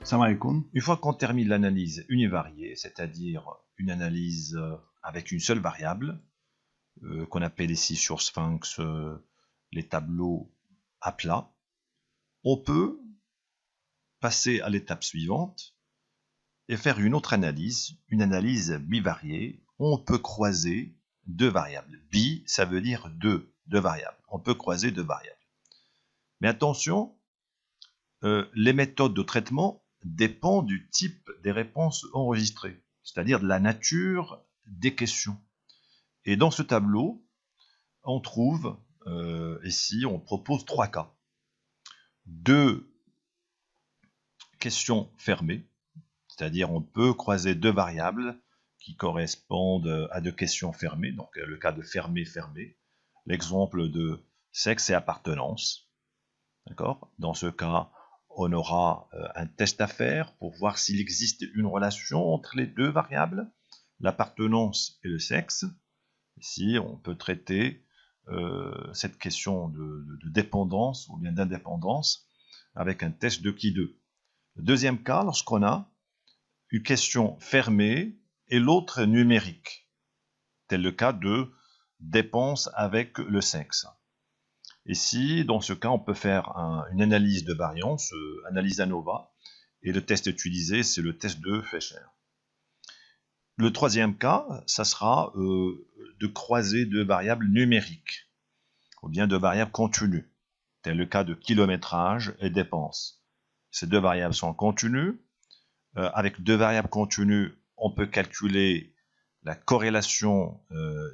Salam alaikum. Une fois qu'on termine l'analyse univariée, c'est-à-dire une analyse avec une seule variable, qu'on appelle ici sur Sphinx les tableaux à plat, on peut passer à l'étape suivante et faire une autre analyse, une analyse bivariée. On peut croiser deux variables. Bi, ça veut dire deux variables. On peut croiser deux variables. Mais attention, les méthodes de traitement dépendent du type des réponses enregistrées, c'est-à-dire de la nature des questions. Et dans ce tableau, on trouve, ici, on propose trois cas. Deux questions fermées, c'est-à-dire on peut croiser deux variables qui correspondent à deux questions fermées, donc le cas de fermé-fermé, l'exemple de sexe et appartenance. D'accord ? Dans ce cas, on aura un test à faire pour voir s'il existe une relation entre les deux variables, l'appartenance et le sexe. Ici, on peut traiter cette question de dépendance ou bien d'indépendance avec un test de qui2. Le deuxième cas, lorsqu'on a une question fermée et l'autre numérique, tel le cas de dépense avec le sexe. Ici, dans ce cas, on peut faire une analyse de variance, analyse ANOVA, et le test utilisé, c'est le test de Fechner. Le troisième cas, ça sera de croiser deux variables numériques, ou bien deux variables continues, tel le cas de kilométrage et dépense. Ces deux variables sont continues. Avec deux variables continues, on peut calculer la corrélation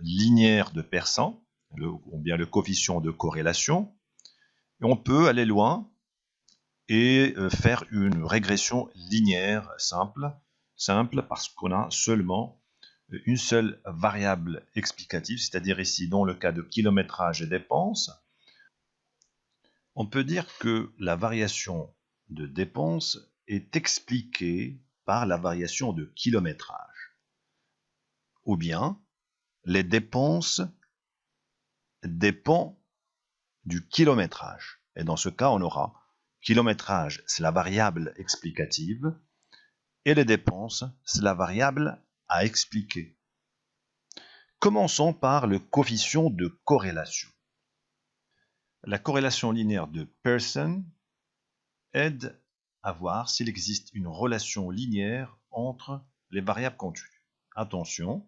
linéaire de percent, ou bien le coefficient de corrélation. Et on peut aller loin et faire une régression linéaire simple parce qu'on a seulement une seule variable explicative, c'est-à-dire ici, dans le cas de kilométrage et dépenses, on peut dire que la variation de dépenses est expliquée par la variation de kilométrage. Ou bien, les dépenses dépendent du kilométrage. Et dans ce cas, on aura kilométrage, c'est la variable explicative, et les dépenses, c'est la variable à expliquer. Commençons par le coefficient de corrélation. La corrélation linéaire de Pearson aide à voir s'il existe une relation linéaire entre les variables continues. Attention,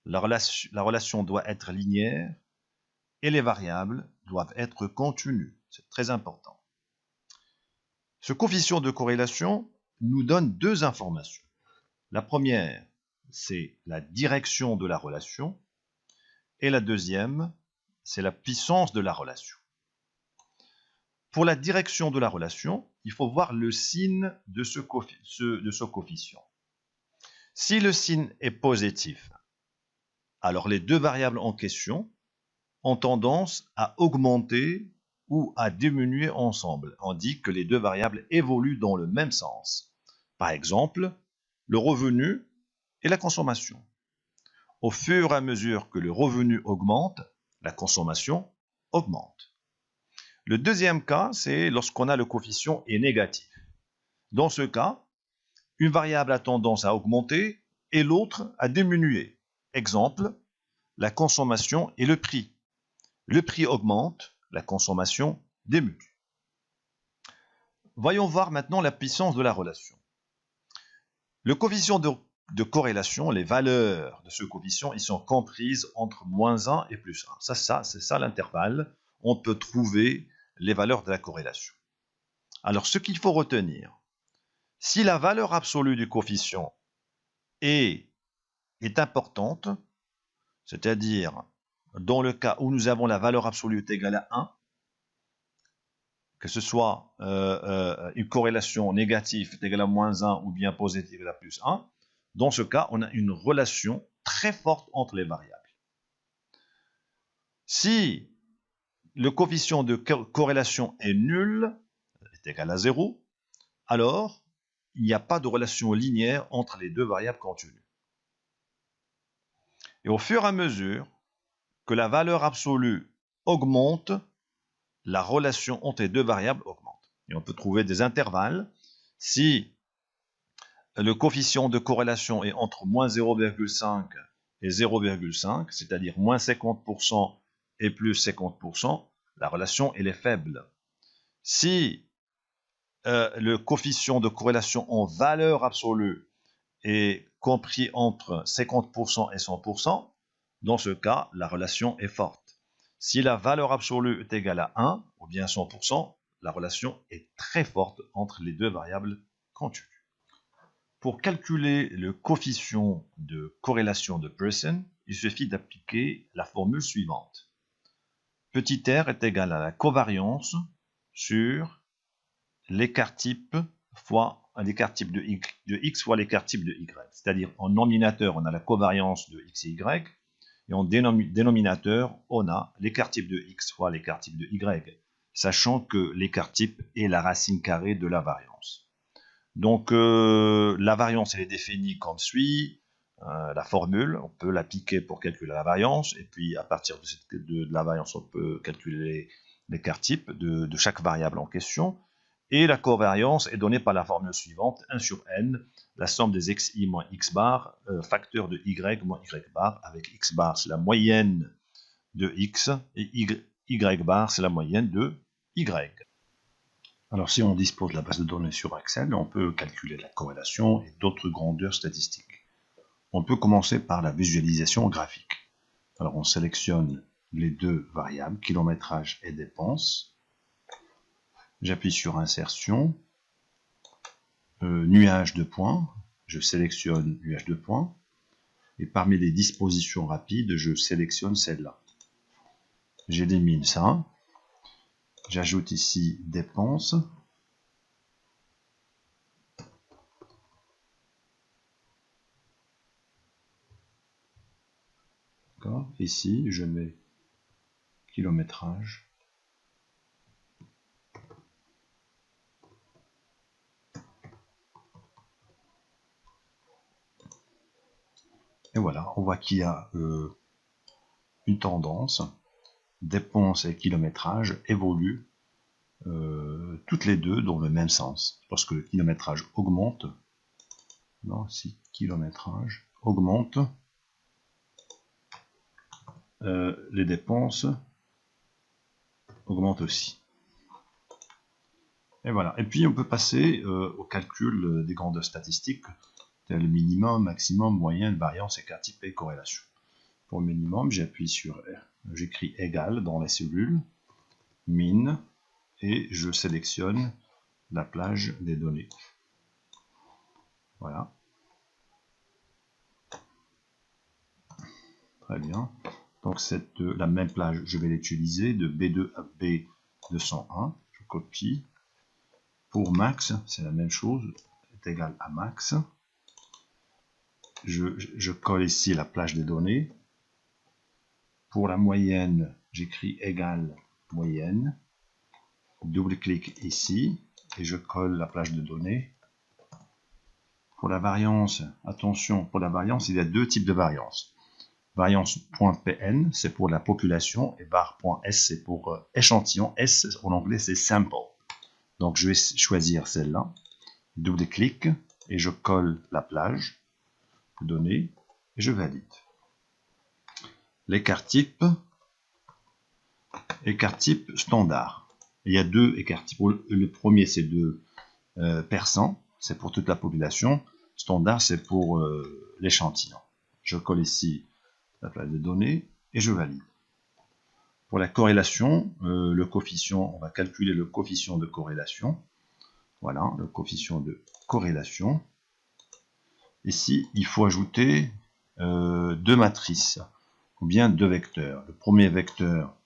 la relation doit être linéaire et les variables doivent être continues. C'est très important. Ce coefficient de corrélation nous donne deux informations. La première, c'est la direction de la relation, et la deuxième, c'est la puissance de la relation. Pour la direction de la relation, il faut voir le signe de ce coefficient. Si le signe est positif, alors les deux variables en question ont tendance à augmenter ou à diminuer ensemble. On dit que les deux variables évoluent dans le même sens. Par exemple, le revenu et la consommation. Au fur et à mesure que le revenu augmente, la consommation augmente. Le deuxième cas, c'est lorsqu'on a le coefficient est négatif. Dans ce cas, une variable a tendance à augmenter et l'autre à diminuer. Exemple, la consommation et le prix. Le prix augmente, la consommation diminue. Voyons voir maintenant la puissance de la relation. Le coefficient de corrélation, les valeurs de ce coefficient, ils sont comprises entre -1 et +1. C'est ça l'intervalle. On peut trouver les valeurs de la corrélation. Alors, ce qu'il faut retenir, si la valeur absolue du coefficient est importante, c'est-à-dire dans le cas où nous avons la valeur absolue est égale à 1, que ce soit une corrélation négative est égale à -1 ou bien positive est égale à +1, dans ce cas, on a une relation très forte entre les variables. Si le coefficient de corrélation est nul, est égal à 0, alors il n'y a pas de relation linéaire entre les deux variables continues. Et au fur et à mesure que la valeur absolue augmente, la relation entre les deux variables augmente. Et on peut trouver des intervalles. Si le coefficient de corrélation est entre moins 0,5 et 0,5, c'est-à-dire moins 50% et plus 50%, la relation elle est faible. Si le coefficient de corrélation en valeur absolue est compris entre 50% et 100%, dans ce cas, la relation est forte. Si la valeur absolue est égale à 1, ou bien 100%, la relation est très forte entre les deux variables contenues. Pour calculer le coefficient de corrélation de Pearson, il suffit d'appliquer la formule suivante. Petit r est égal à la covariance sur l'écart type fois l'écart type de x fois l'écart type de y. C'est-à-dire en nominateur, on a la covariance de x et y, et en dénominateur, on a l'écart type de x fois l'écart type de y, sachant que l'écart type est la racine carrée de la variance. Donc la variance elle est définie comme suit. La formule, on peut l'appliquer pour calculer la variance, et puis à partir de la variance, on peut calculer l'écart type de chaque variable en question. Et la covariance est donnée par la formule suivante, 1 sur n, la somme des xi moins x bar, facteur de y moins y bar, avec x bar c'est la moyenne de x, et y bar c'est la moyenne de y. Alors si on dispose de la base de données sur Excel, on peut calculer la corrélation et d'autres grandeurs statistiques. On peut commencer par la visualisation graphique. Alors on sélectionne les deux variables, kilométrage et dépenses. J'appuie sur insertion, nuage de points, je sélectionne nuage de points, et parmi les dispositions rapides, je sélectionne celle-là. J'élimine ça, j'ajoute ici dépenses, ici je mets kilométrage, et voilà, on voit qu'il y a une tendance, dépenses et kilométrage évoluent toutes les deux dans le même sens. Lorsque le kilométrage augmente, non, si kilométrage augmente, les dépenses augmentent aussi. Et voilà. Et puis on peut passer au calcul des grandeurs statistiques, tels minimum, maximum, moyenne, variance, écart type et corrélation. Pour le minimum, j'appuie sur R. J'écris égal dans la cellule, min, et je sélectionne la plage des données. Voilà. Très bien. Donc la même plage, je vais l'utiliser de B2 à B201. Je copie. Pour max, c'est la même chose, est égal à max. Je colle ici la plage des données. Pour la moyenne, j'écris égal moyenne. Double-clic ici et je colle la plage de données. Pour la variance, attention, pour la variance, il y a deux types de variance. Variance.pn, c'est pour la population, et var.s, c'est pour échantillon. S, en anglais, c'est sample. Donc, je vais choisir celle-là. Double-clic, et je colle la plage de données, et je valide. L'écart type standard. Il y a deux écarts types. Le premier, c'est de %, c'est pour toute la population. Standard, c'est pour l'échantillon. Je colle ici la plage de données et je valide. Pour la corrélation, le coefficient, on va calculer le coefficient de corrélation. Voilà, le coefficient de corrélation. Ici, il faut ajouter deux matrices, ou bien deux vecteurs. Le premier vecteur,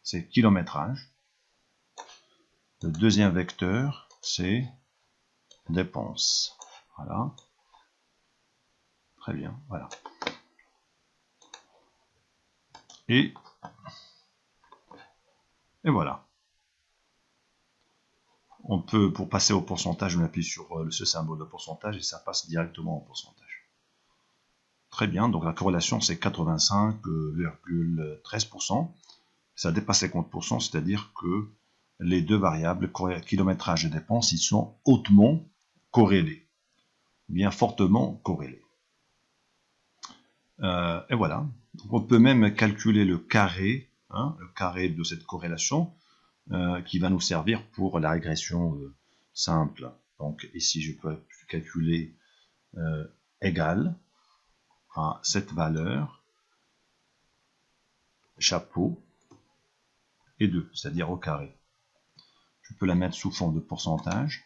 c'est kilométrage. Le deuxième vecteur, c'est dépenses. Voilà. Très bien, voilà. Et voilà. On peut, pour passer au pourcentage, on appuie sur ce symbole de pourcentage et ça passe directement au pourcentage. Très bien, donc la corrélation c'est 85,13%. Ça dépasse 50%, c'est-à-dire que les deux variables, kilométrage et dépenses, ils sont hautement corrélés, bien fortement corrélés. Et voilà. Donc, on peut même calculer le carré de cette corrélation qui va nous servir pour la régression simple. Donc ici, je peux calculer égal à cette valeur chapeau et 2, c'est-à-dire au carré. Je peux la mettre sous forme de pourcentage.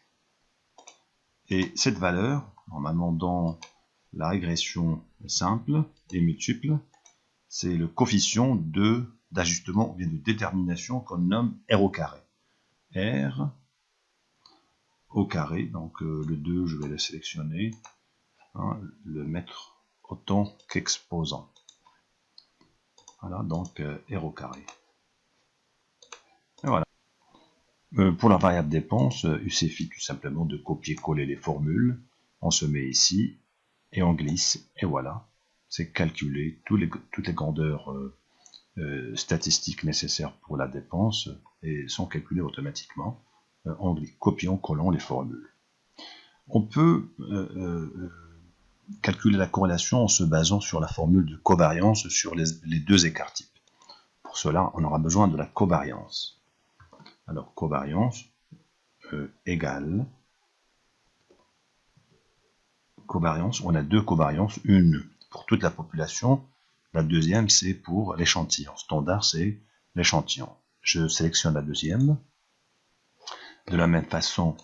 Et cette valeur, normalement dans la régression simple et multiple, c'est le coefficient d'ajustement ou bien de détermination qu'on nomme R au carré. R au carré, donc le 2, je vais le sélectionner, le mettre autant qu'exposant. Voilà, donc R au carré. Et voilà. Pour la variable dépense, il suffit tout simplement de copier-coller les formules. On se met ici et on glisse, et voilà. C'est calculé, toutes les grandeurs statistiques nécessaires pour la dépense et sont calculées automatiquement en copiant-collant les formules. On peut calculer la corrélation en se basant sur la formule de covariance sur les deux écarts types. Pour cela, on aura besoin de la covariance. Alors, covariance égale covariance. On a deux covariances, une pour toute la population, la deuxième c'est pour l'échantillon. Standard c'est l'échantillon. Je sélectionne la deuxième. De la même façon,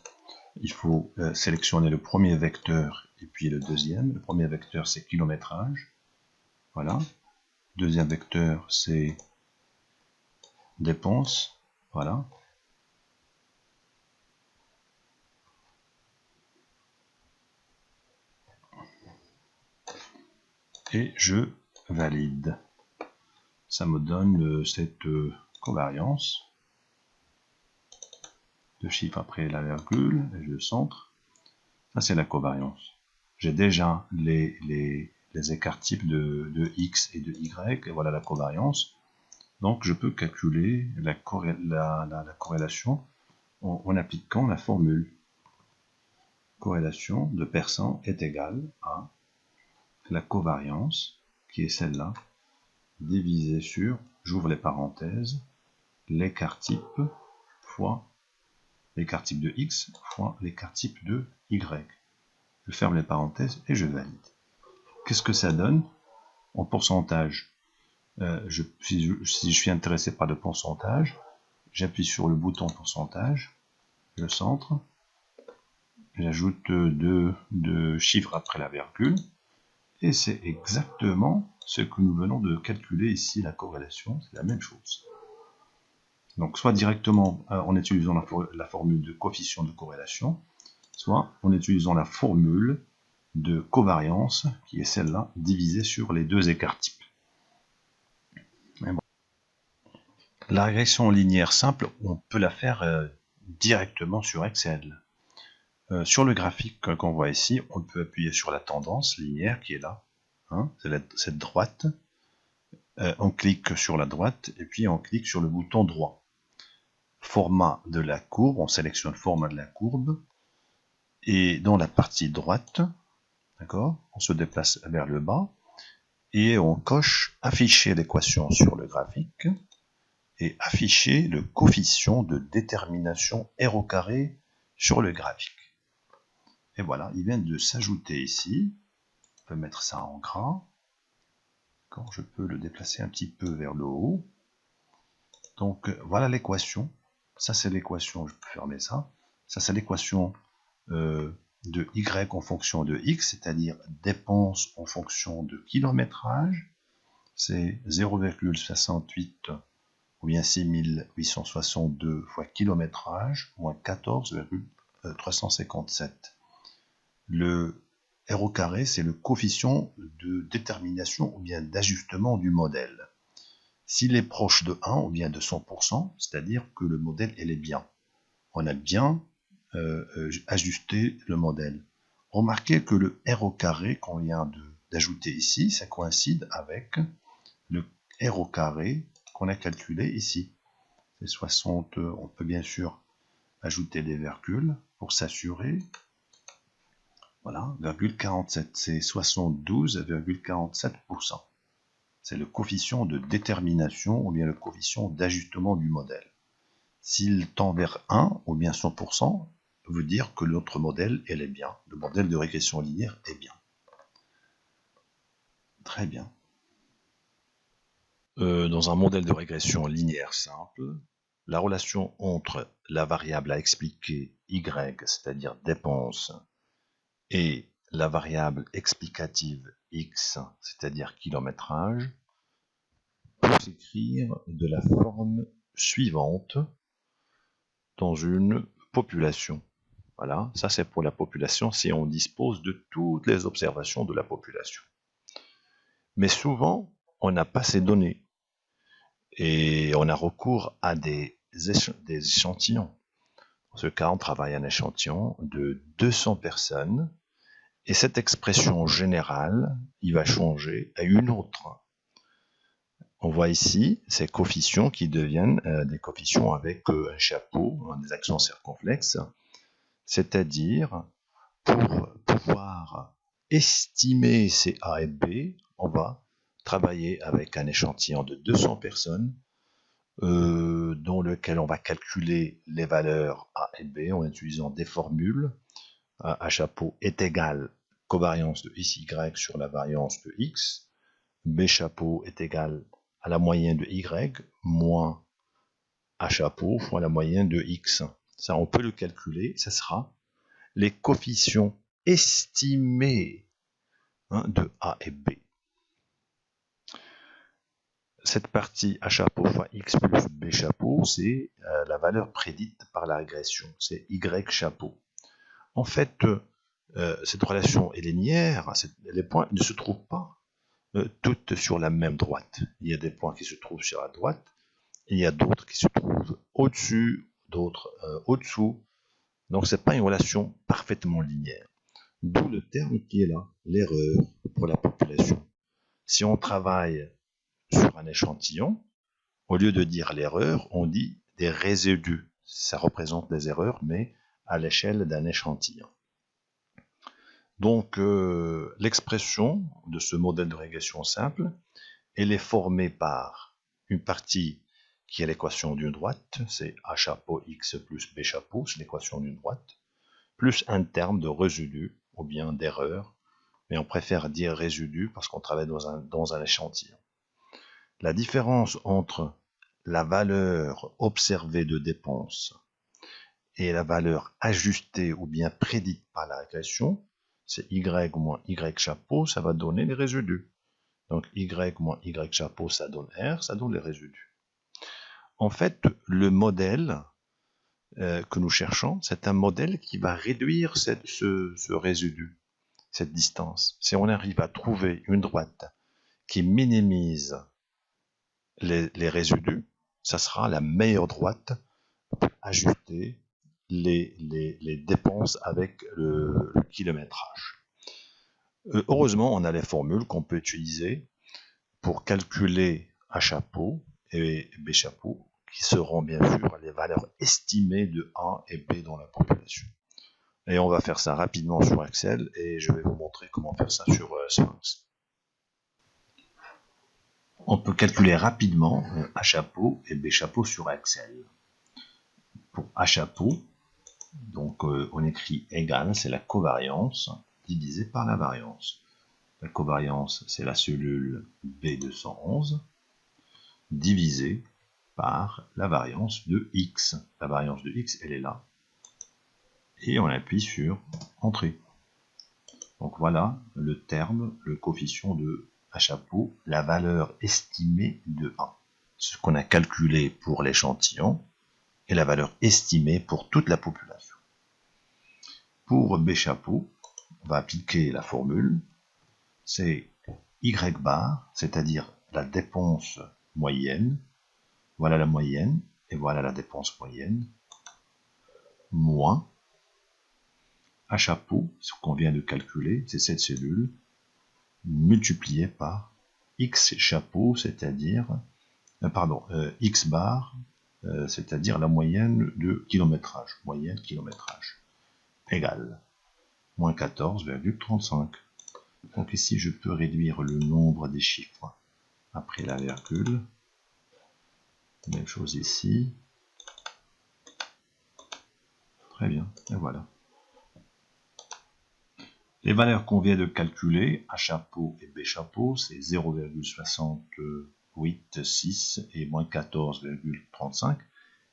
il faut sélectionner le premier vecteur et puis le deuxième. Le premier vecteur c'est kilométrage. Voilà. Deuxième vecteur c'est dépense. Voilà. Et je valide. Ça me donne cette covariance. Deux chiffres après la virgule, et je centre. Ça c'est la covariance. J'ai déjà les écarts types de X et de Y, et voilà la covariance. Donc je peux calculer la corrélation en appliquant la formule. Corrélation de % est égale à la covariance, qui est celle-là, divisée sur, j'ouvre les parenthèses, l'écart type fois l'écart type de X fois l'écart type de Y. Je ferme les parenthèses et je valide. Qu'est-ce que ça donne en pourcentage? Si je suis intéressé par le pourcentage, j'appuie sur le bouton pourcentage, je centre, j'ajoute deux chiffres après la virgule, et c'est exactement ce que nous venons de calculer ici, la corrélation, c'est la même chose. Donc soit directement en utilisant la formule de coefficient de corrélation, soit en utilisant la formule de covariance, qui est celle-là, divisée sur les deux écarts types. Bon. La régression linéaire simple, on peut la faire directement sur Excel. Sur le graphique qu'on voit ici, on peut appuyer sur la tendance linéaire qui est là, c'est cette droite. On clique sur la droite et puis on clique sur le bouton droit. Format de la courbe, on sélectionne format de la courbe, et dans la partie droite, d'accord, on se déplace vers le bas, et on coche afficher l'équation sur le graphique, et afficher le coefficient de détermination R au carré sur le graphique. Et voilà, il vient de s'ajouter ici, on peut mettre ça en gras, quand je peux le déplacer un petit peu vers le haut. Donc voilà l'équation. Ça c'est l'équation, je peux fermer ça. Ça c'est l'équation de Y en fonction de X, c'est-à-dire dépenses en fonction de kilométrage. C'est 0,68 ou bien 6862 fois kilométrage, moins 14,357. Le R au carré, c'est le coefficient de détermination ou bien d'ajustement du modèle. S'il est proche de 1 ou bien de 100%, c'est-à-dire que le modèle est bien. On a bien ajusté le modèle. Remarquez que le R au carré qu'on vient d'ajouter ici, ça coïncide avec le R au carré qu'on a calculé ici. C'est 60, on peut bien sûr ajouter des virgules pour s'assurer. Voilà, 0,47, c'est 72,47%. C'est le coefficient de détermination ou bien le coefficient d'ajustement du modèle. S'il tend vers 1 ou bien 100%, veut dire que notre modèle, elle est bien. Le modèle de régression linéaire est bien. Très bien. Dans un modèle de régression linéaire simple, la relation entre la variable à expliquer y, c'est-à-dire dépense, et la variable explicative x, c'est-à-dire kilométrage, peut s'écrire de la forme suivante dans une population. Voilà, ça c'est pour la population si on dispose de toutes les observations de la population. Mais souvent, on n'a pas ces données et on a recours à des échantillons. Dans ce cas, on travaille un échantillon de 200 personnes et cette expression générale, il va changer à une autre. On voit ici ces coefficients qui deviennent des coefficients avec un chapeau, des accents circonflexes, c'est-à-dire pour pouvoir estimer ces A et B, on va travailler avec un échantillon de 200 personnes dans lequel on va calculer les valeurs A et B en utilisant des formules. A chapeau est égal covariance de XY sur la variance de X. B chapeau est égal à la moyenne de Y moins A chapeau fois la moyenne de X. Ça, on peut le calculer. Ça sera les coefficients estimés de A et B. Cette partie A chapeau fois X plus B chapeau, c'est la valeur prédite par la régression. C'est Y chapeau. En fait, cette relation est linéaire. Les points ne se trouvent pas toutes sur la même droite. Il y a des points qui se trouvent sur la droite, et il y a d'autres qui se trouvent au-dessus, d'autres au-dessous. Donc, ce n'est pas une relation parfaitement linéaire. D'où le terme qui est là, l'erreur pour la population. Si on travaille sur un échantillon, au lieu de dire l'erreur, on dit des résidus. Ça représente des erreurs, mais à l'échelle d'un échantillon. Donc, l'expression de ce modèle de régression simple, elle est formée par une partie qui est l'équation d'une droite, c'est A chapeau X plus B chapeau, c'est l'équation d'une droite, plus un terme de résidu, ou bien d'erreur, mais on préfère dire résidu parce qu'on travaille dans un échantillon. La différence entre la valeur observée de dépense et la valeur ajustée ou bien prédite par la régression, c'est Y moins Y chapeau, ça va donner les résidus. Donc Y moins Y chapeau, ça donne R, ça donne les résidus. En fait, le modèle que nous cherchons, c'est un modèle qui va réduire ce résidu, cette distance. Si on arrive à trouver une droite qui minimise les résidus, ça sera la meilleure droite pour ajuster les dépenses avec le kilométrage. Heureusement, on a les formules qu'on peut utiliser pour calculer A chapeau et B chapeau, qui seront bien sûr les valeurs estimées de A et B dans la population. Et on va faire ça rapidement sur Excel et je vais vous montrer comment faire ça sur Sphinx. On peut calculer rapidement A chapeau et B chapeau sur Excel. Pour A chapeau, donc on écrit égal, c'est la covariance divisée par la variance. La covariance, c'est la cellule B211 divisée par la variance de X. La variance de X, elle est là. Et on appuie sur Entrée. Donc voilà le terme, le coefficient de A chapeau, la valeur estimée de A. Ce qu'on a calculé pour l'échantillon et la valeur estimée pour toute la population. Pour B chapeau, on va appliquer la formule. C'est Y bar, c'est-à-dire la dépense moyenne. Voilà la moyenne et voilà la dépense moyenne. Moins A chapeau, ce qu'on vient de calculer, c'est cette cellule, multipliée par X chapeau, c'est-à-dire, X bar, c'est-à-dire la moyenne de kilométrage, égale. moins 14,35. Donc ici, je peux réduire le nombre des chiffres après la virgule. Même chose ici. Très bien, et voilà. Les valeurs qu'on vient de calculer, A chapeau et B chapeau, c'est 0,686 et moins 14,35,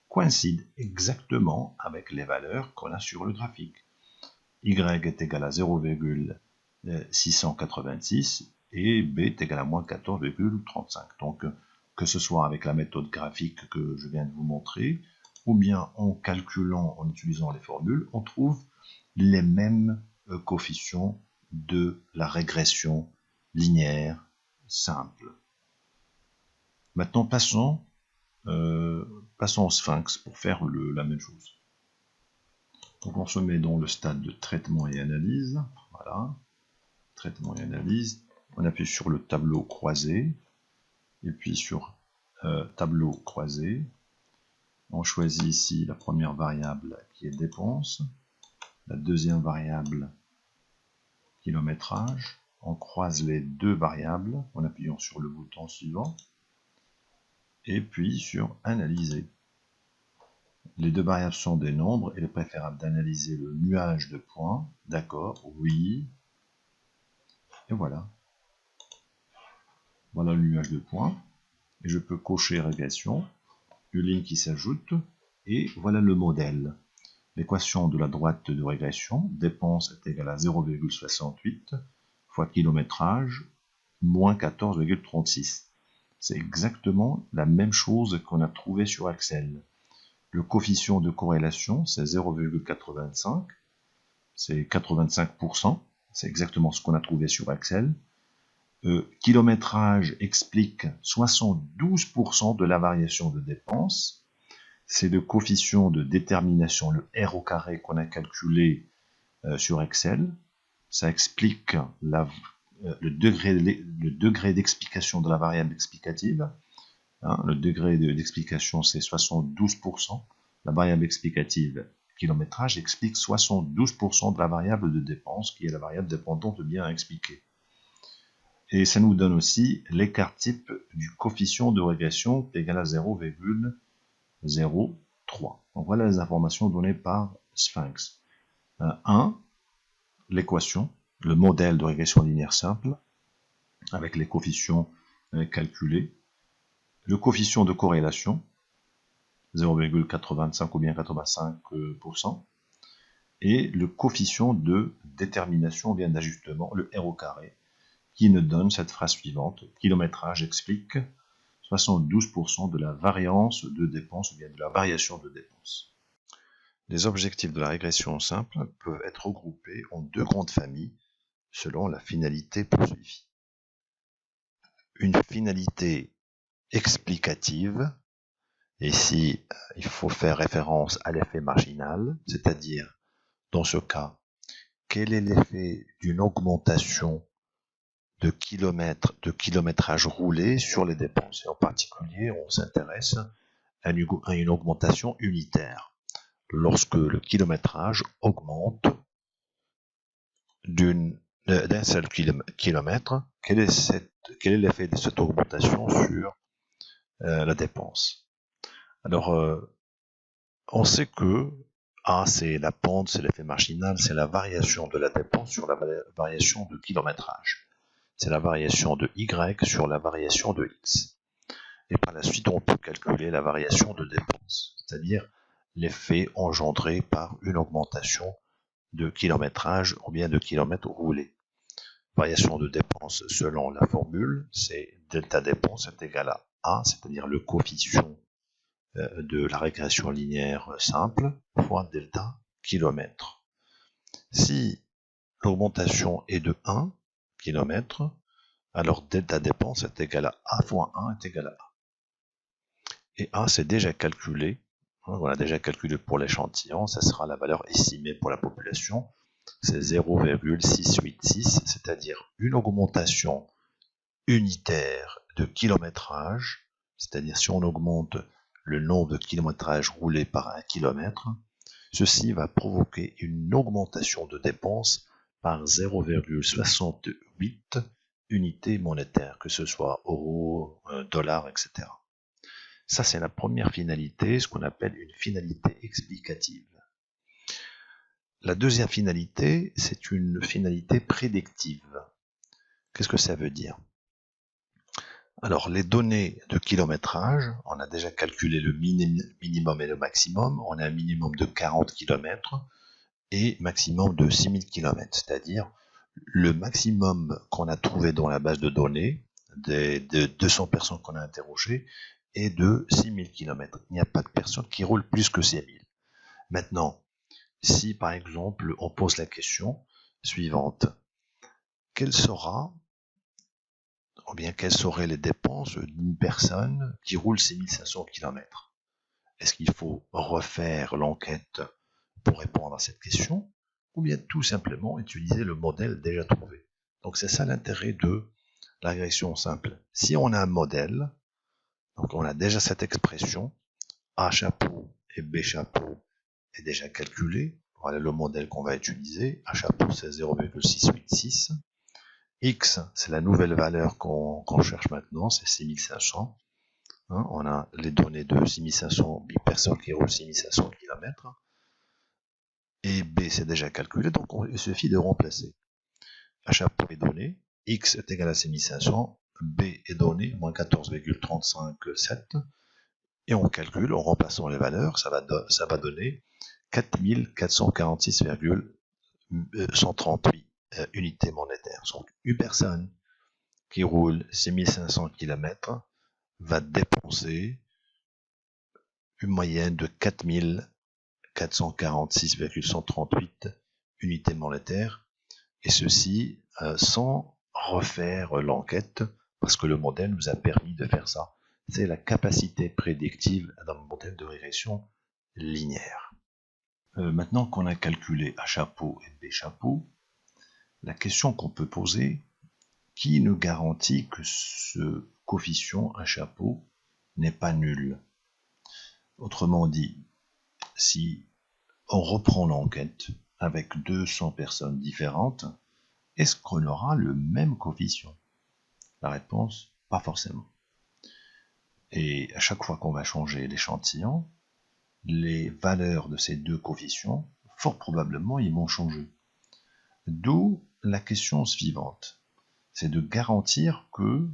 coïncident exactement avec les valeurs qu'on a sur le graphique. Y est égal à 0,686 et B est égal à moins 14,35. Donc, que ce soit avec la méthode graphique que je viens de vous montrer, ou bien en calculant, en utilisant les formules, on trouve les mêmes coefficients de la régression linéaire simple. Maintenant, passons au sphinx pour faire la même chose. Donc on se met dans le stade de traitement et analyse. Voilà, traitement et analyse. On appuie sur le tableau croisé, et puis sur tableau croisé. On choisit ici la première variable qui est dépense, la deuxième variable kilométrage. On croise les deux variables en appuyant sur le bouton suivant, et puis sur analyser. Les deux variables sont des nombres, et il est préférable d'analyser le nuage de points. D'accord, oui. Et voilà. Voilà le nuage de points. Et je peux cocher régression, une ligne qui s'ajoute, et voilà le modèle. L'équation de la droite de régression, dépense est égale à 0,68 fois kilométrage, moins 14,36. C'est exactement la même chose qu'on a trouvé sur Excel. Le coefficient de corrélation, c'est 0,85, c'est 85%, c'est exactement ce qu'on a trouvé sur Excel. Kilométrage explique 72% de la variation de dépenses. C'est le coefficient de détermination, le R au carré qu'on a calculé sur Excel. Ça explique le degré d'explication de la variable explicative. Hein, le degré d'explication, c'est 72%. La variable explicative kilométrage explique 72% de la variable de dépense, qui est la variable dépendante bien à expliquer. Et ça nous donne aussi l'écart type du coefficient de régression égal à 0,03. Donc voilà les informations données par Sphinx. 1, l'équation, le modèle de régression linéaire simple, avec les coefficients calculés. Le coefficient de corrélation, 0,85 ou bien 85%. Et le coefficient de détermination, ou bien d'ajustement, le R au carré, qui nous donne cette phrase suivante. Kilométrage explique 72% de la variance de dépenses ou bien de la variation de dépenses. Les objectifs de la régression simple peuvent être regroupés en deux grandes familles selon la finalité poursuivie. Une finalité explicative, ici il faut faire référence à l'effet marginal, c'est-à-dire dans ce cas, quel est l'effet d'une augmentation de kilométrage roulé sur les dépenses. Et en particulier, on s'intéresse à une augmentation unitaire. Lorsque le kilométrage augmente d'un seul kilomètre, quel est l'effet de cette augmentation sur la dépense? Alors, on sait que A, c'est la pente, c'est l'effet marginal, c'est la variation de la dépense sur la variation de kilométrage. C'est la variation de Y sur la variation de X. Et par la suite, on peut calculer la variation de dépense, c'est-à-dire l'effet engendré par une augmentation de kilométrage ou bien de kilomètres roulés. Variation de dépense selon la formule, c'est delta dépense est égal à A, c'est-à-dire le coefficient de la régression linéaire simple, fois delta kilomètre. Si l'augmentation est de 1 km, alors delta dépense est égal à A fois 1 est égal à A. Et A, c'est déjà calculé. On a déjà calculé pour l'échantillon. Ça sera la valeur estimée pour la population. C'est 0,686, c'est-à-dire une augmentation unitaire de kilométrage. C'est-à-dire si on augmente le nombre de kilométrages roulés par 1 km, ceci va provoquer une augmentation de dépenses par 0,68 unités monétaires, que ce soit euros, dollars, etc. Ça, c'est la première finalité, ce qu'on appelle une finalité explicative. La deuxième finalité, c'est une finalité prédictive. Qu'est-ce que ça veut dire? Alors, les données de kilométrage, on a déjà calculé le minimum et le maximum. On a un minimum de 40 km et maximum de 6000 km, c'est-à-dire le maximum qu'on a trouvé dans la base de données de 200 personnes qu'on a interrogées est de 6000 km. Il n'y a pas de personne qui roule plus que 6000. Maintenant, si par exemple on pose la question suivante, quelles seraient les dépenses d'une personne qui roule 6500 km? Est-ce qu'il faut refaire l'enquête pour répondre à cette question, ou bien tout simplement utiliser le modèle déjà trouvé? Donc c'est ça l'intérêt de la régression simple. Si on a un modèle, donc on a déjà cette expression, A chapeau et B chapeau est déjà calculé. Voilà le modèle qu'on va utiliser. A chapeau c'est 0,686. X c'est la nouvelle valeur qu'on cherche maintenant, c'est 6500. On a les données de 6500 personnes qui roulent 6500 km. Et B c'est déjà calculé, donc il suffit de remplacer. A chapeau est donné, X est égal à 6500, B est donné, moins 14,357, et on calcule en remplaçant les valeurs, ça va donner 4446,138 unités monétaires. Donc une personne qui roule 6500 km va dépenser une moyenne de 4446,138 unités monétaires, et ceci sans refaire l'enquête, parce que le modèle nous a permis de faire ça. C'est la capacité prédictive d'un modèle de régression linéaire. Maintenant qu'on a calculé A chapeau et B chapeau, la question qu'on peut poser, qui nous garantit que ce coefficient A chapeau n'est pas nul? Autrement dit, si on reprend l'enquête avec 200 personnes différentes, est-ce qu'on aura le même coefficient? La réponse, pas forcément. Et à chaque fois qu'on va changer l'échantillon, les valeurs de ces deux coefficients, fort probablement, ils vont changer. D'où la question suivante, c'est de garantir que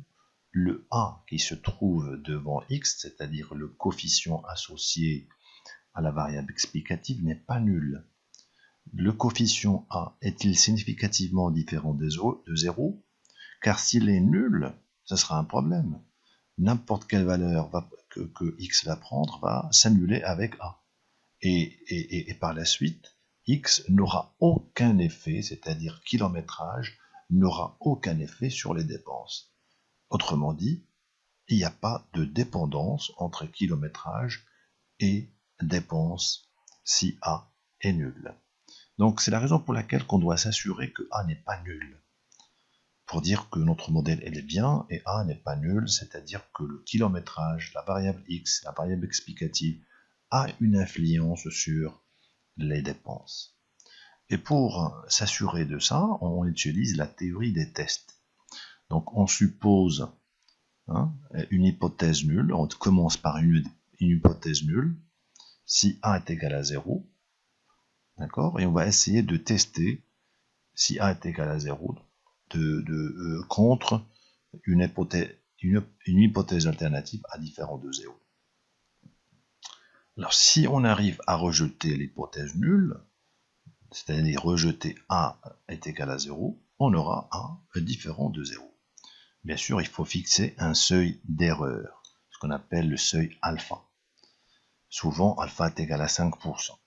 le A qui se trouve devant X, c'est-à-dire le coefficient associé à la variable explicative, n'est pas nul. Le coefficient A est-il significativement différent de 0? Car s'il est nul, ce sera un problème. N'importe quelle valeur que X va prendre va s'annuler avec A. Et par la suite, X n'aura aucun effet, c'est-à-dire kilométrage, n'aura aucun effet sur les dépenses. Autrement dit, il n'y a pas de dépendance entre kilométrage et dépenses si A est nul. Donc c'est la raison pour laquelle on doit s'assurer que A n'est pas nul. Pour dire que notre modèle est bien et A n'est pas nul, c'est-à-dire que le kilométrage, la variable X, la variable explicative, a une influence sur les dépenses. Et pour s'assurer de ça, on utilise la théorie des tests. Donc on suppose une hypothèse nulle, on commence par une hypothèse nulle, si A est égal à 0, d'accord, et on va essayer de tester si A est égal à 0 contre une hypothèse alternative à différent de 0. Alors si on arrive à rejeter l'hypothèse nulle, c'est-à-dire rejeter A est égal à 0, on aura A différent de 0. Bien sûr, il faut fixer un seuil d'erreur, ce qu'on appelle le seuil alpha. Souvent, alpha est égal à 5%.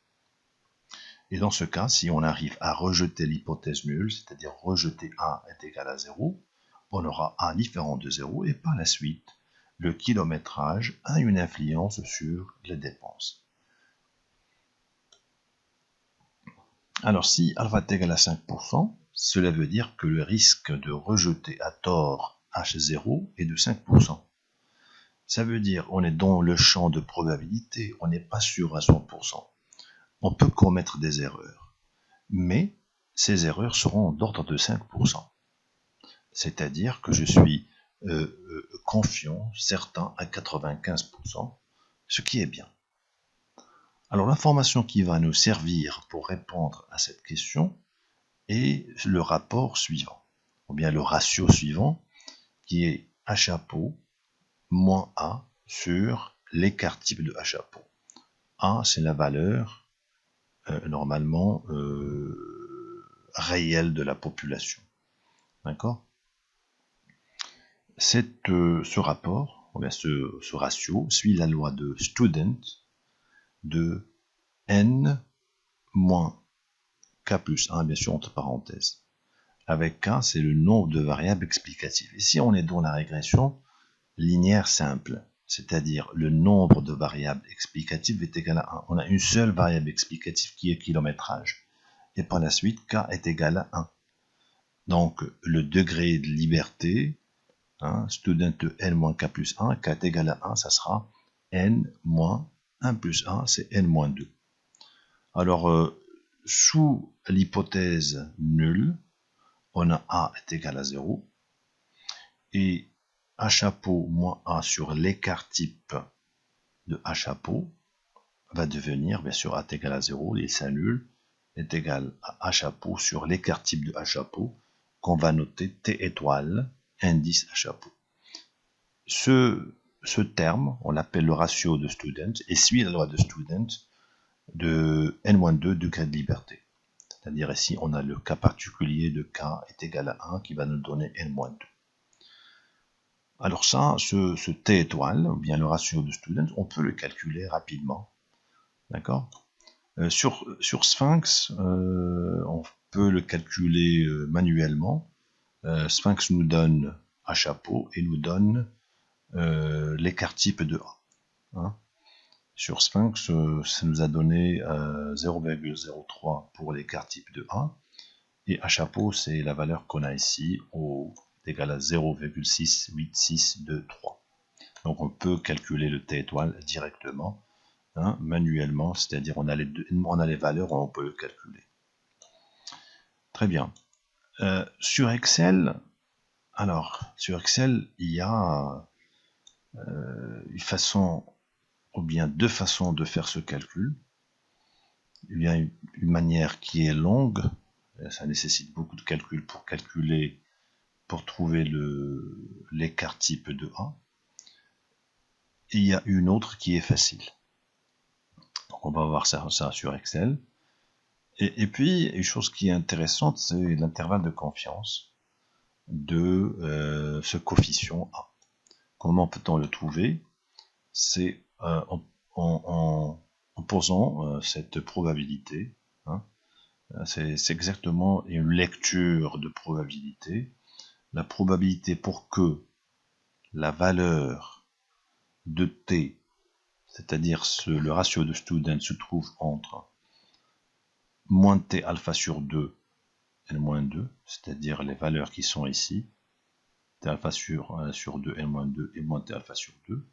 Et dans ce cas, si on arrive à rejeter l'hypothèse nulle, c'est-à-dire rejeter A est égal à 0, on aura A différent de 0, et par la suite, le kilométrage a une influence sur les dépenses. Alors si alpha est égal à 5%, cela veut dire que le risque de rejeter à tort H0 est de 5%. Ça veut dire qu'on est dans le champ de probabilité, on n'est pas sûr à 100%. On peut commettre des erreurs, mais ces erreurs seront d'ordre de 5%. C'est-à-dire que je suis confiant, certain à 95%, ce qui est bien. Alors l'information qui va nous servir pour répondre à cette question est le rapport suivant, ou bien le ratio suivant, qui est A chapeau moins A sur l'écart type de A chapeau. A, c'est la valeur normalement réelle de la population. D'accord? Ce rapport, ou bien ce ratio, suit la loi de Student de n moins k plus 1, bien sûr entre parenthèses. Avec k, c'est le nombre de variables explicatives. Ici, on est dans la régression linéaire simple, c'est-à-dire le nombre de variables explicatives est égal à 1. On a une seule variable explicative qui est kilométrage, et par la suite, k est égal à 1. Donc, le degré de liberté, student de n moins k plus 1, k est égal à 1, ça sera n moins 1 plus 1, c'est n moins 2. Alors, sous l'hypothèse nulle, on a a est égal à 0, et A chapeau moins A sur l'écart type de A chapeau va devenir, bien sûr, A est égal à 0, il s'annule, est égal à A chapeau sur l'écart type de A chapeau, qu'on va noter T étoile, indice A chapeau. Ce terme, on l'appelle le ratio de Student, et suit la loi de Student de n-2 degrés de liberté. C'est-à-dire ici, on a le cas particulier de k est égal à 1 qui va nous donner n-2. Alors ça, ce t étoile, ou bien le ratio de Student, on peut le calculer rapidement. D'accord? Sur Sphinx, on peut le calculer manuellement. Sphinx nous donne A chapeau et nous donne l'écart type de A. Sur Sphinx, ça nous a donné 0,03 pour l'écart type de A. Et A chapeau, c'est la valeur qu'on a ici, égal à 0,68623. Donc on peut calculer le T étoile directement, manuellement, c'est-à-dire on a les valeurs, on peut le calculer. Très bien. Sur Excel, il y a une façon, ou bien deux façons de faire ce calcul. Il y a une manière qui est longue, ça nécessite beaucoup de calculs pour trouver l'écart type de A. Et il y a une autre qui est facile. Donc on va voir ça sur Excel. Et puis, une chose qui est intéressante, c'est l'intervalle de confiance de ce coefficient A. Comment peut-on le trouver? C'est en posant cette probabilité. C'est exactement une lecture de probabilité. La probabilité pour que la valeur de T, c'est-à-dire le ratio de Student, se trouve entre moins T alpha sur 2 et moins 2, c'est-à-dire les valeurs qui sont ici, T alpha sur 2, N-2 et moins T alpha sur 2,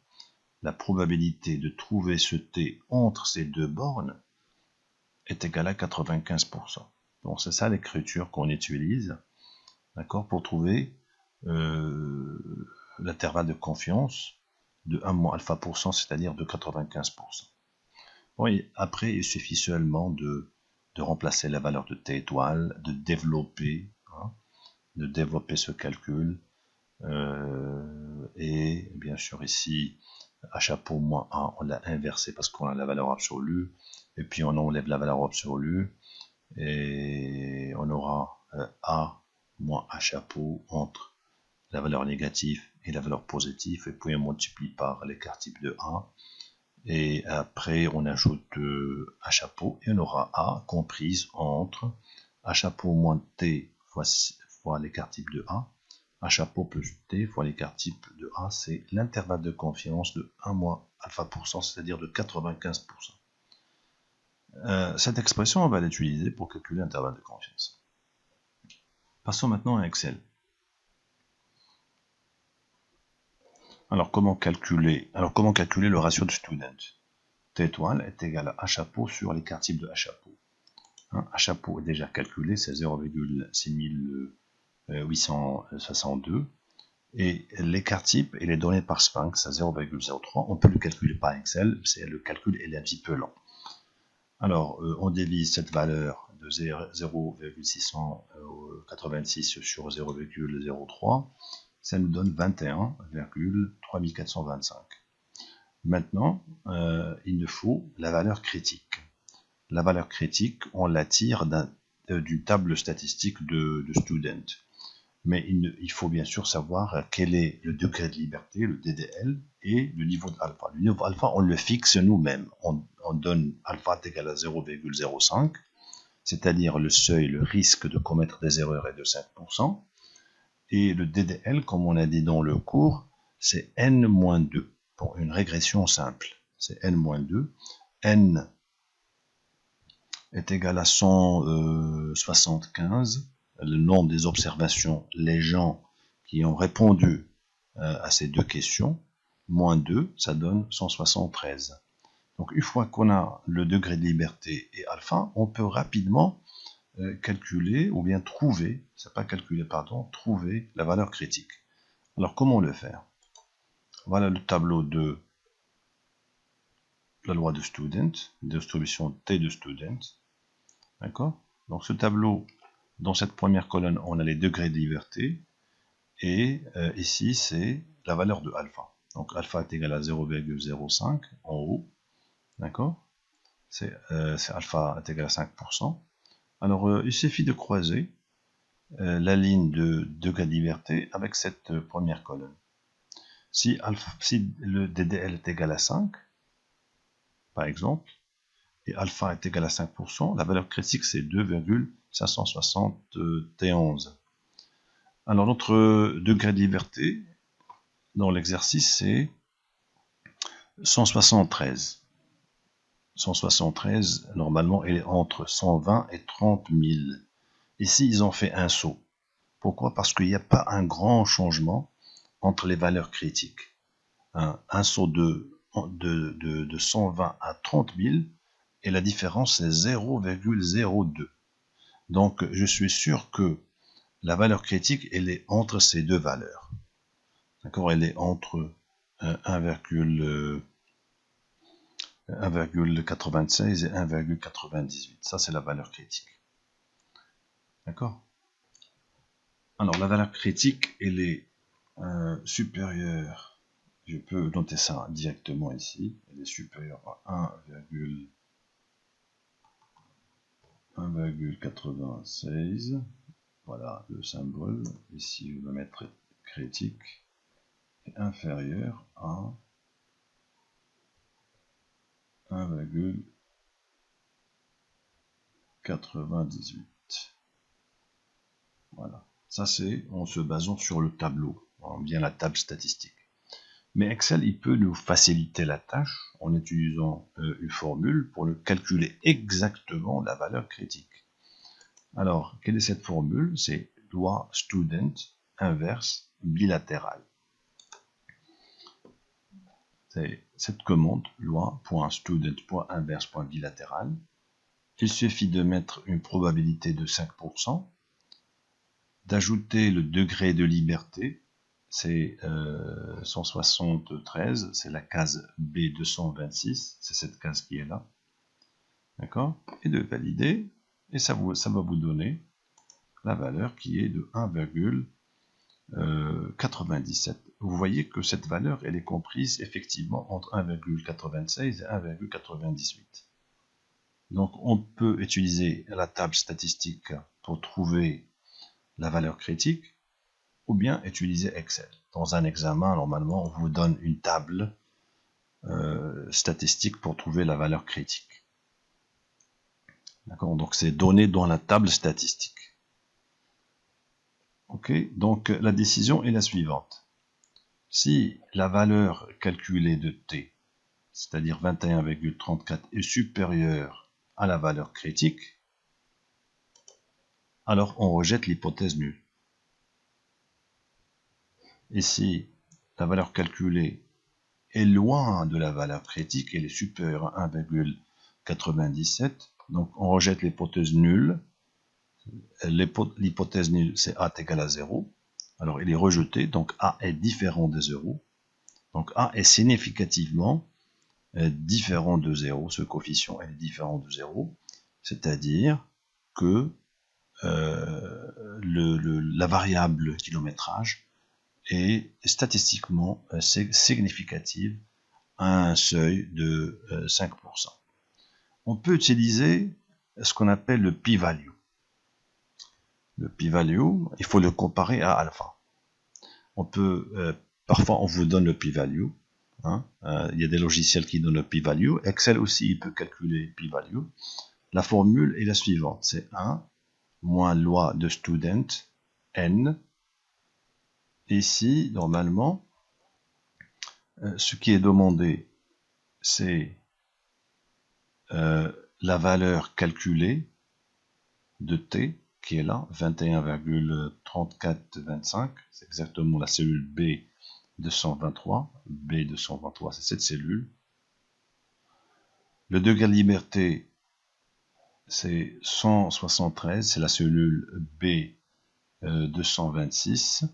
la probabilité de trouver ce T entre ces deux bornes est égale à 95%. Donc c'est ça l'écriture qu'on utilise, d'accord, pour trouver l'intervalle de confiance de 1 moins alpha %, c'est-à-dire de 95%. Bon, et après, il suffit seulement de remplacer la valeur de T étoile, de développer ce calcul, et bien sûr ici, A chapeau moins A, on l'a inversé parce qu'on a la valeur absolue, et puis on enlève la valeur absolue, et on aura A moins A chapeau entre la valeur négative et la valeur positive, et puis on multiplie par l'écart type de A, et après on ajoute A chapeau, et on aura A comprise entre A chapeau moins T fois l'écart type de A, A chapeau plus T fois l'écart type de A, c'est l'intervalle de confiance de 1 moins alpha %, c'est-à-dire de 95%. Cette expression, on va l'utiliser pour calculer l'intervalle de confiance. Passons maintenant à Excel. Alors comment calculer le ratio de Student? T étoile est égal à A chapeau sur l'écart type de A chapeau. Hein, à chapeau est déjà calculé, c'est 0,6862. Et l'écart type, il est donné par Sphinx à 0,03. On peut le calculer par Excel, le calcul est un petit peu lent. Alors, on divise cette valeur de 0,686 sur 0,03. Ça nous donne 21,3425. Maintenant, il nous faut la valeur critique. La valeur critique, on la tire d'une table statistique de student. Mais il faut bien sûr savoir quel est le degré de liberté, le DDL, et le niveau d'alpha. Le niveau alpha, on le fixe nous-mêmes. On donne alpha égal à 0,05, c'est-à-dire le seuil, le risque de commettre des erreurs est de 5%. Et le DDL, comme on a dit dans le cours, c'est n-2, pour une régression simple. C'est n-2. N est égal à 175, le nombre des observations, les gens qui ont répondu à ces deux questions, moins 2, ça donne 173. Donc une fois qu'on a le degré de liberté et alpha, on peut rapidement calculer, ou bien trouver, c'est pas calculer, pardon, trouver la valeur critique. Alors comment le faire? Voilà le tableau de la loi de Student, distribution T de Student. D'accord? Donc ce tableau, dans cette première colonne, on a les degrés de liberté, et ici c'est la valeur de alpha. Donc alpha est égal à 0,05 en haut, d'accord? C'est alpha est égal à 5%. Alors il suffit de croiser la ligne de degré de liberté avec cette première colonne. Si le DDL est égal à 5, par exemple, et alpha est égal à 5%, la valeur critique c'est 2,571. Alors notre degré de liberté dans l'exercice c'est 173. 173, normalement, elle est entre 120 et 30 000. Ici, ils ont fait un saut. Pourquoi? Parce qu'il n'y a pas un grand changement entre les valeurs critiques. Un saut de 120 à 30 000, et la différence c'est 0,02. Donc, je suis sûr que la valeur critique, elle est entre ces deux valeurs. D'accord? Elle est entre 1,96 et 1,98. Ça, c'est la valeur critique. D'accord? Alors, la valeur critique, elle est supérieure. Je peux noter ça directement ici. Elle est supérieure à 1,96. Voilà le symbole. Ici, je vais mettre critique. Est inférieur à 1,98. Voilà. Ça, c'est en se basant sur le tableau, bien la table statistique. Mais Excel, il peut nous faciliter la tâche en utilisant une formule pour le calculer exactement la valeur critique. Alors, quelle est cette formule? C'est loi student inverse bilatérale. C'est cette commande loi.student.inverse.bilatéral. Il suffit de mettre une probabilité de 5%, d'ajouter le degré de liberté, c'est 173, c'est la case B226, c'est cette case qui est là, d'accord? Et de valider, et ça va vous donner la valeur qui est de 1,97. Vous voyez que cette valeur, elle est comprise effectivement entre 1,96 et 1,98. Donc on peut utiliser la table statistique pour trouver la valeur critique, ou bien utiliser Excel. Dans un examen, normalement, on vous donne une table statistique pour trouver la valeur critique. D'accord? Donc c'est donné dans la table statistique. Ok? Donc la décision est la suivante. Si la valeur calculée de T, c'est-à-dire 21,34, est supérieure à la valeur critique, alors on rejette l'hypothèse nulle. Et si la valeur calculée est loin de la valeur critique, elle est supérieure à 1,97, Donc on rejette l'hypothèse nulle. L'hypothèse nulle, c'est A est égal à 0. Alors il est rejeté, donc A est différent de 0. Donc A est significativement différent de 0. Ce coefficient est différent de 0. C'est-à-dire que la variable kilométrage est statistiquement significative à un seuil de 5%. On peut utiliser ce qu'on appelle le p-value. Le p-value, il faut le comparer à alpha. On peut, parfois on vous donne le p-value. Hein, il y a des logiciels qui donnent le p-value. Excel aussi, il peut calculer le p-value. La formule est la suivante, c'est 1 moins loi de student n. Ici, normalement, ce qui est demandé, c'est la valeur calculée de t, qui est là, 21,3425, c'est exactement la cellule B223. B223, c'est cette cellule. Le degré de liberté, c'est 173, c'est la cellule B226.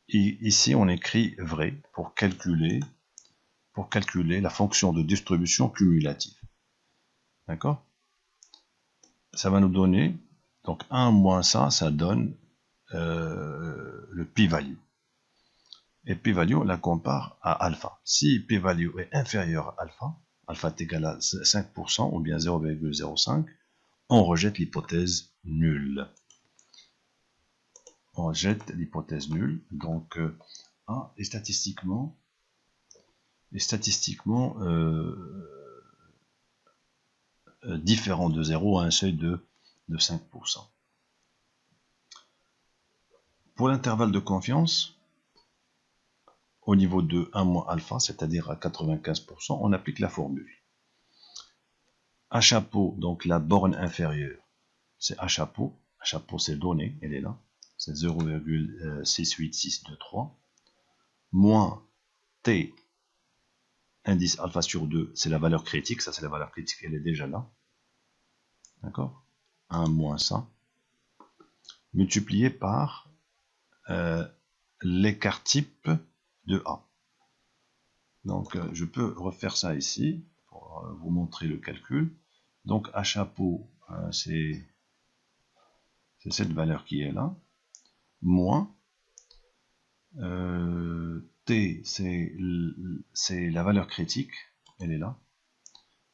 Et ici, on écrit vrai pour calculer la fonction de distribution cumulative. D'accord? Ça va nous donner, donc 1 moins ça donne le p-value. Et p-value, on la compare à alpha. Si p-value est inférieur à alpha, alpha est égal à 5% ou bien 0,05, on rejette l'hypothèse nulle. On rejette l'hypothèse nulle. Donc A est statistiquement différent de 0 à un seuil de 5%. Pour l'intervalle de confiance, au niveau de 1 moins alpha, c'est-à-dire à 95%, on applique la formule. A chapeau, donc la borne inférieure, c'est A chapeau. A chapeau, c'est donné, elle est là. C'est 0,68623. Moins T, indice alpha sur 2, c'est la valeur critique. Ça, c'est la valeur critique, elle est déjà là. D'accord? 1 moins ça. Multiplié par l'écart type de A. Donc, je peux refaire ça ici pour vous montrer le calcul. Donc, A chapeau, c'est cette valeur qui est là, moins T, c'est la valeur critique, elle est là,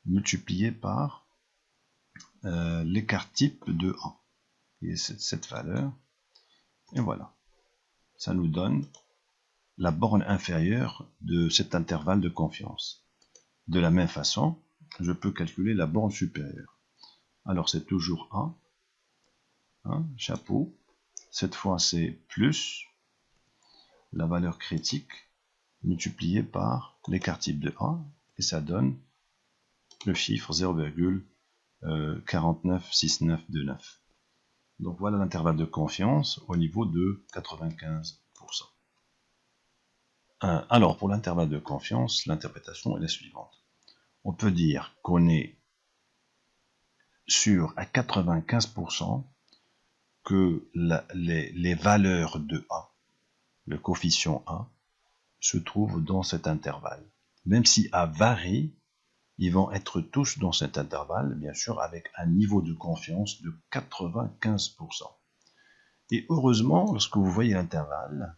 multiplié par l'écart type de A, qui est cette valeur, et voilà. Ça nous donne la borne inférieure de cet intervalle de confiance. De la même façon, je peux calculer la borne supérieure. Alors c'est toujours A, hein, chapeau. Cette fois c'est plus la valeur critique multipliée par l'écart type de A, et ça donne le chiffre 0,496929. Donc voilà l'intervalle de confiance au niveau de 95%. Alors pour l'intervalle de confiance, l'interprétation est la suivante. On peut dire qu'on est sûr à 95% que les valeurs de A, le coefficient A, se trouvent dans cet intervalle. Même si A varie, ils vont être tous dans cet intervalle, bien sûr, avec un niveau de confiance de 95%. Et heureusement, lorsque vous voyez l'intervalle,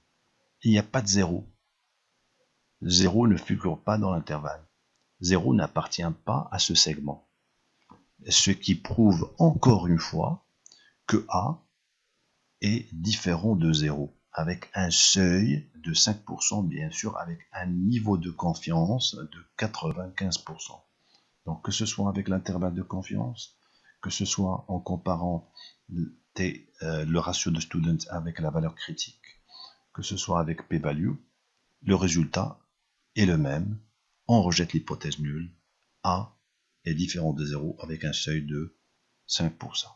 il n'y a pas de 0. 0 ne figure pas dans l'intervalle. 0 n'appartient pas à ce segment. Ce qui prouve encore une fois que A est différent de 0, avec un seuil de 5%, bien sûr, avec un niveau de confiance de 95%. Donc que ce soit avec l'intervalle de confiance, que ce soit en comparant le ratio de student avec la valeur critique, que ce soit avec p-value, le résultat est le même. On rejette l'hypothèse nulle. A est différent de 0 avec un seuil de 5%.